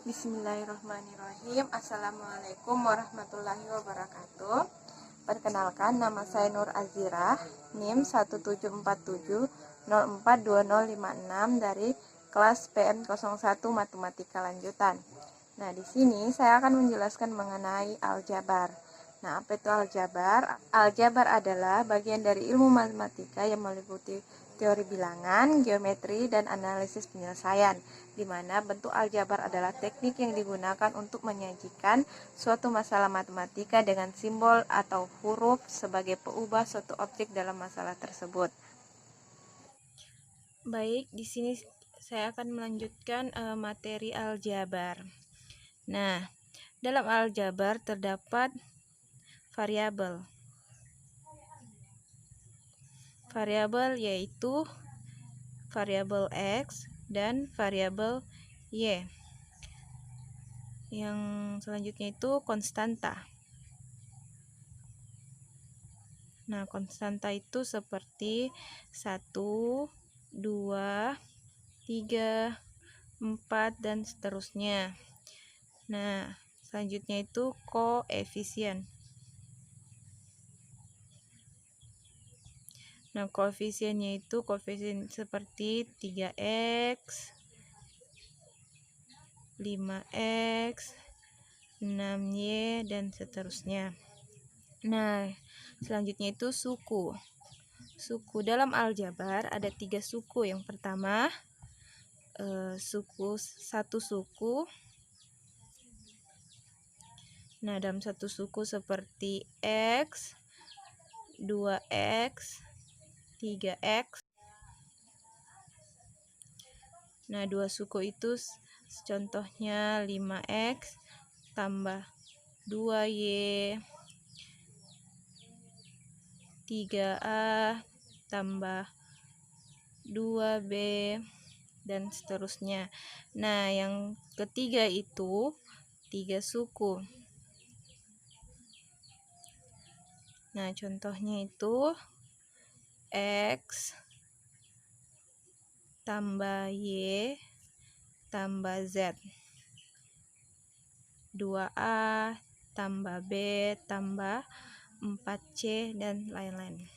Bismillahirrahmanirrahim. Assalamualaikum warahmatullahi wabarakatuh. Perkenalkan, nama saya Nur Azirah, NIM 1747042056 dari kelas PM01 Matematika Lanjutan. Nah, di sini saya akan menjelaskan mengenai aljabar. Nah, apa itu aljabar? Aljabar adalah bagian dari ilmu matematika yang meliputi teori bilangan, geometri, dan analisis penyelesaian, di mana bentuk aljabar adalah teknik yang digunakan untuk menyajikan suatu masalah matematika dengan simbol atau huruf sebagai peubah suatu objek dalam masalah tersebut. Baik, di sini saya akan melanjutkan materi aljabar. Nah, dalam aljabar terdapat variabel. Variabel yaitu variabel X dan variabel Y. Yang selanjutnya itu konstanta. Nah, konstanta itu seperti 1, 2, 3, 4, dan seterusnya. Nah, selanjutnya itu koefisien. Nah, koefisiennya itu koefisien seperti 3x, 5x, 6y, dan seterusnya. Nah, selanjutnya itu suku. Suku dalam aljabar ada 3 suku. Yang pertama, satu suku. Nah, dalam satu suku seperti x, 2x, 3x. Nah, 2 suku itu contohnya 5x tambah 2y, 3a tambah 2b, dan seterusnya. Nah, yang ketiga itu 3 suku. Nah, contohnya itu x tambah y tambah z, 2a tambah b tambah 4c, dan lain-lain.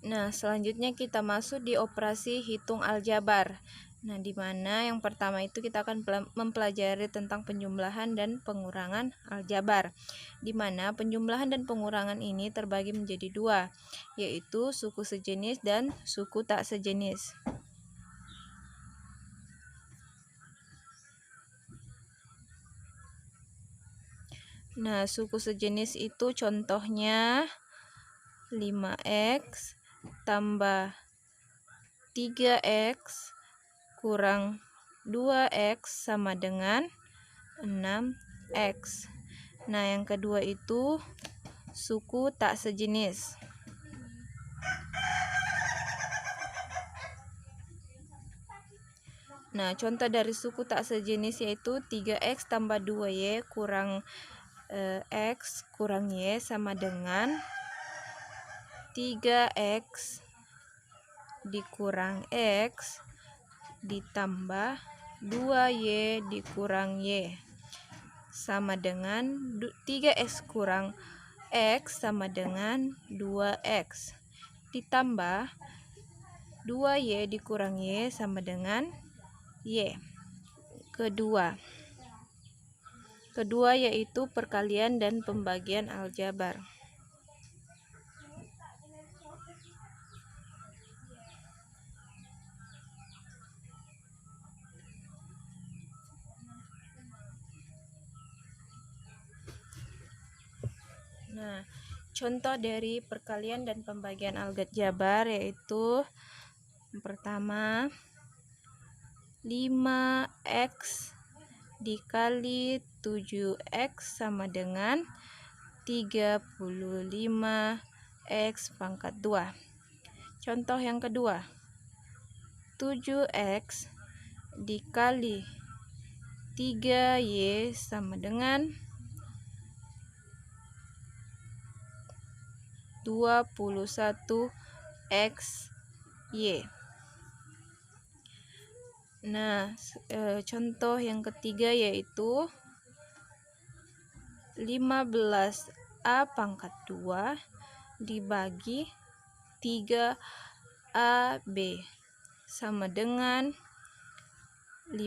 Nah, selanjutnya kita masuk di operasi hitung aljabar. Nah, di mana yang pertama itu kita akan mempelajari tentang penjumlahan dan pengurangan aljabar. Di mana penjumlahan dan pengurangan ini terbagi menjadi 2, yaitu suku sejenis dan suku tak sejenis. Nah, suku sejenis itu contohnya 5x tambah 3x kurang 2x sama dengan 6x. Nah, yang kedua itu suku tak sejenis. Nah, contoh dari suku tak sejenis yaitu 3x tambah 2y kurang x kurang y sama dengan 3x dikurang x ditambah 2y dikurang y sama dengan 3x kurang x sama dengan 2x ditambah 2y dikurang y sama dengan y. Kedua yaitu perkalian dan pembagian aljabar. Nah, contoh dari perkalian dan pembagian aljabar yaitu yang pertama 5x dikali 7x sama dengan 35x pangkat 2. Contoh yang kedua, 7x dikali 3y sama dengan 21xy. Nah, contoh yang ketiga yaitu 15A pangkat 2 dibagi 3AB sama dengan 15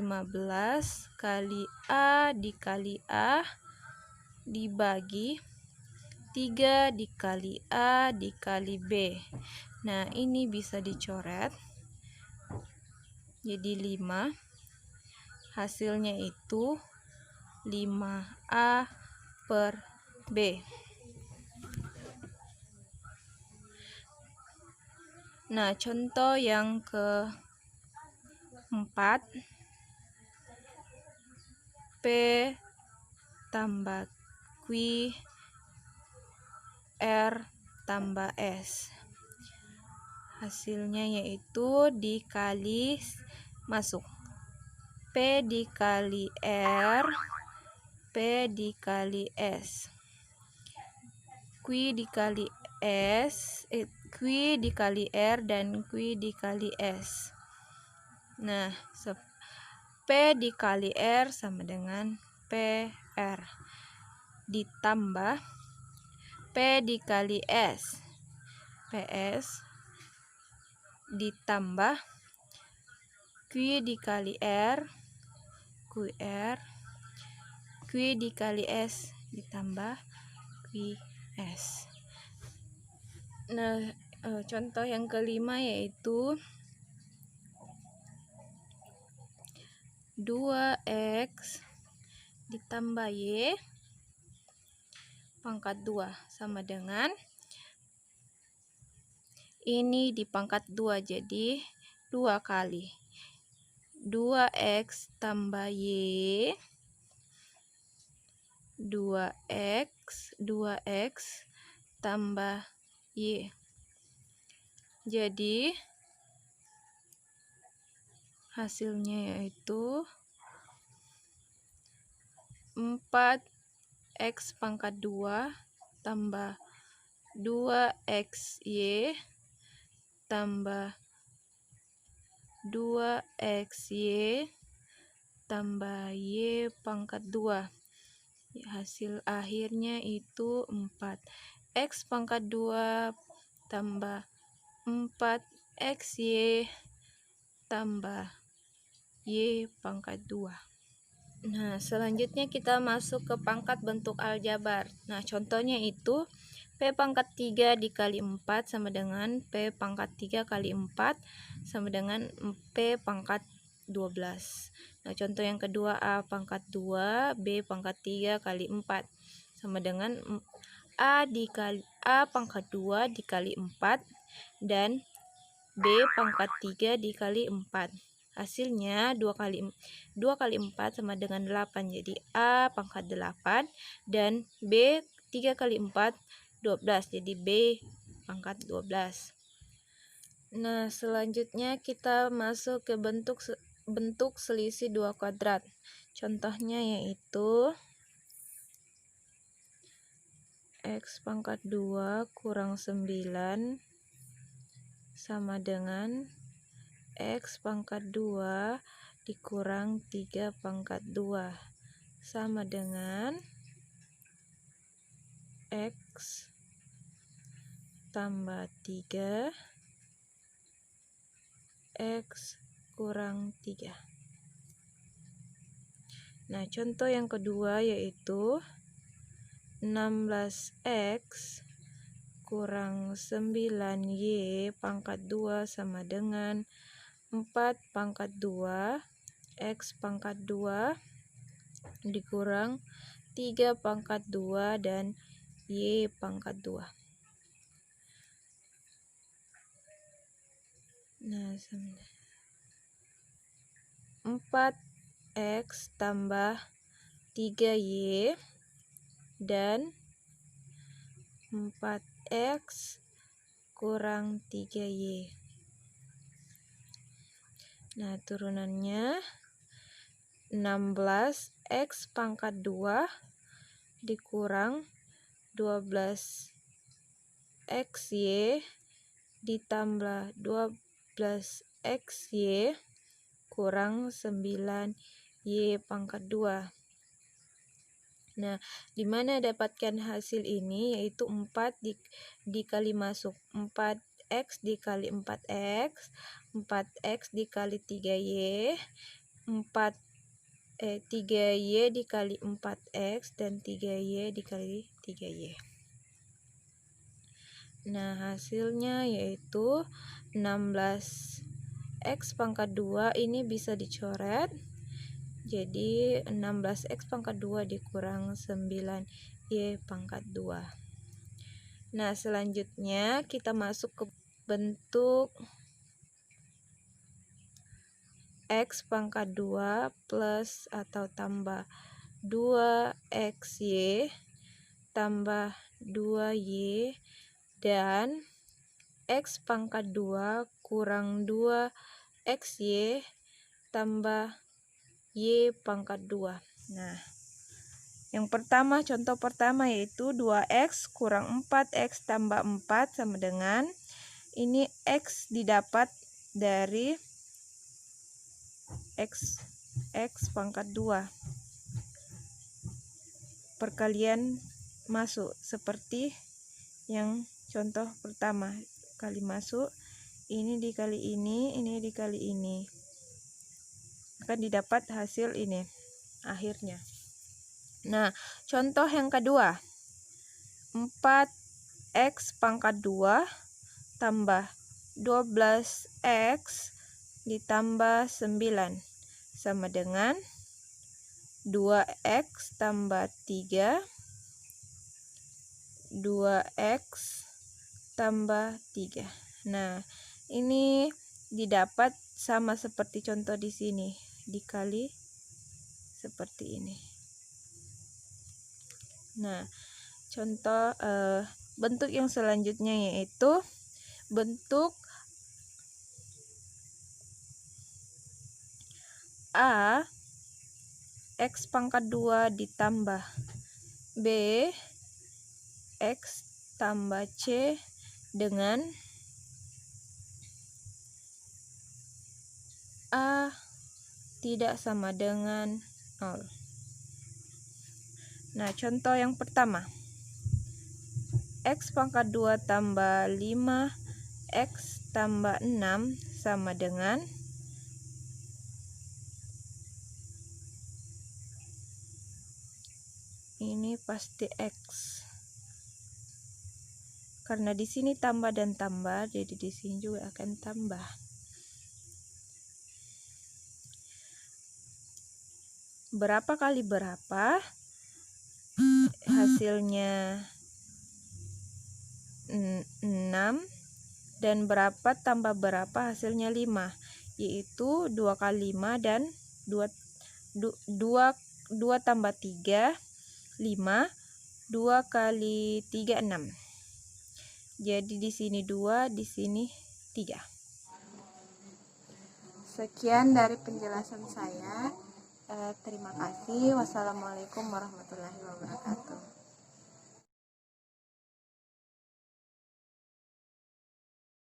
kali A dikali A dibagi 3 dikali A dikali B. Nah, ini bisa dicoret jadi 5. Hasilnya itu 5A per B. Nah, contoh yang keempat, P tambah Q R tambah S. Hasilnya yaitu dikali masuk P dikali R, P dikali S. Q dikali S, Q dikali R dan Q dikali S. Nah, P dikali R sama dengan PR ditambah P dikali S, PS ditambah Q dikali R, QR, Q dikali S ditambah QS. Nah, contoh yang kelima yaitu 2X ditambah Y pangkat 2 sama dengan ini di pangkat 2, jadi 2 kali 2X tambah Y, 2X tambah Y. Jadi hasilnya yaitu 4X pangkat 2 tambah 2XY tambah 2XY tambah Y pangkat 2. Hasil akhirnya itu 4X pangkat 2 tambah 4XY tambah Y pangkat 2. Nah, selanjutnya kita masuk ke pangkat bentuk aljabar. Nah, contohnya itu P pangkat 3 dikali 4 sama dengan P pangkat 3 kali 4 sama dengan P pangkat 12. Nah, contoh yang kedua A pangkat 2, B pangkat 3 kali 4 sama dengan A pangkat 2 dikali 4 dan B pangkat 3 dikali 4. Hasilnya 2 kali 4 sama dengan 8. Jadi A pangkat 8 dan B 3 kali 4 12. Jadi B pangkat 12. Nah, selanjutnya kita masuk ke bentuk selisih 2 kuadrat. Contohnya yaitu X pangkat 2 kurang 9 sama dengan X pangkat 2 dikurang 3 pangkat 2 sama dengan X tambah 3 X kurang 3. Nah, contoh yang kedua yaitu 16X kurang 9Y pangkat 2 sama dengan 4 pangkat 2 X pangkat 2 dikurang 3 pangkat 2 dan Y pangkat 2. Nah, 4X tambah 3Y dan 4X kurang 3Y. Nah, turunannya 16X pangkat 2 dikurang 12XY ditambah 12XY kurang 9Y pangkat 2. Nah, dimana dapatkan hasil ini, yaitu 4 dikali masuk 4X dikali 4X, 4X dikali 3Y, 3Y dikali 4X, dan 3Y dikali 3Y. Nah, hasilnya yaitu 16X pangkat 2 ini bisa dicoret. Jadi 16X pangkat 2 dikurang 9Y pangkat 2. Nah, selanjutnya kita masuk ke bentuk X pangkat 2 plus atau tambah 2XY tambah 2Y dan X pangkat 2 kurang 2XY tambah Y pangkat 2. Nah, yang pertama, contoh pertama yaitu 2X kurang 4X tambah 4 sama dengan, ini X didapat dari X pangkat 2. Perkalian masuk seperti yang contoh pertama, kali masuk, ini dikali ini dikali ini. Akan didapat hasil ini akhirnya. Nah, contoh yang kedua, 4X pangkat 2 tambah 12X ditambah 9 sama dengan 2X tambah 3, 2X tambah 3. Nah, ini didapat sama seperti contoh di sini, dikali seperti ini. Nah, contoh bentuk yang selanjutnya yaitu bentuk A X pangkat 2 ditambah B X tambah C dengan A tidak sama dengan 0. Nah, contoh yang pertama, X pangkat 2 tambah 5X tambah 6 sama dengan ini pasti X. Karena di sini tambah dan tambah, jadi di sini juga akan tambah. Berapa kali berapa? Hasilnya 6, dan berapa tambah berapa hasilnya 5, yaitu 2 kali 5 dan 2 tambah 3 5, 2 kali 3 6. Jadi di sini 2, di sini 3. Sekian dari penjelasan saya. Terima kasih. Wassalamualaikum warahmatullahi wabarakatuh.